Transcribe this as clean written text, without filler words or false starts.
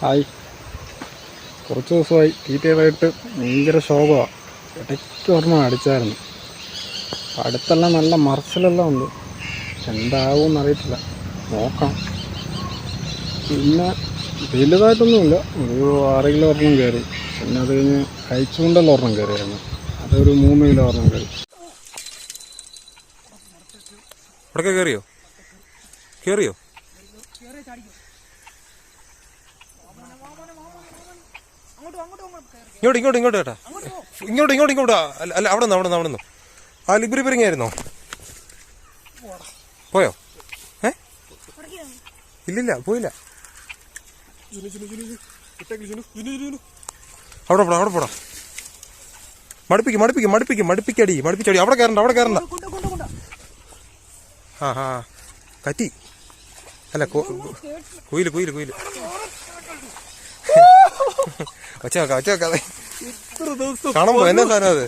Hi, കുറച്ച് ദിവസമായി തീറ്റയായിട്ട് ഭയങ്കര ശോകമാണ്. ഇടയ്ക്ക് ഒരെണ്ണം അടിച്ചായിരുന്നു. അടുത്തെല്ലാം നല്ല മറച്ചിലെല്ലാം ഉണ്ട്. എന്താകുമെന്ന് അറിയത്തില്ല, നോക്കാം. പിന്നെ വലുതായിട്ടൊന്നുമില്ല, ഒരു 6 കിലോ ഒരെണ്ണം കയറി. പിന്നെ അത് കഴിഞ്ഞ് കഴിച്ചുകൊണ്ടുള്ള ഒരെണ്ണം കയറിയായിരുന്നു. അതൊരു 3 കിലോ ഒരെണ്ണം കയറി. അവിടെ കയറിയോ? ഇങ്ങോട്ട് ചേട്ടാ, ഇങ്ങോട്ട്. അല്ല, അവിടെ നിന്ന് ആ ലിബിരി പെരിങ്ങായിരുന്നോ? പോയോ? ഇല്ലില്ല, പോയില്ല. അവിടെ പോടാ. മടുപ്പിക്കടി. അവിടെ കയറണ്ട. ആ കറ്റി അല്ല, കുയില് വച്ചേക്കാതെ കാണുമ്പോ എന്നാ സാധനം അത്.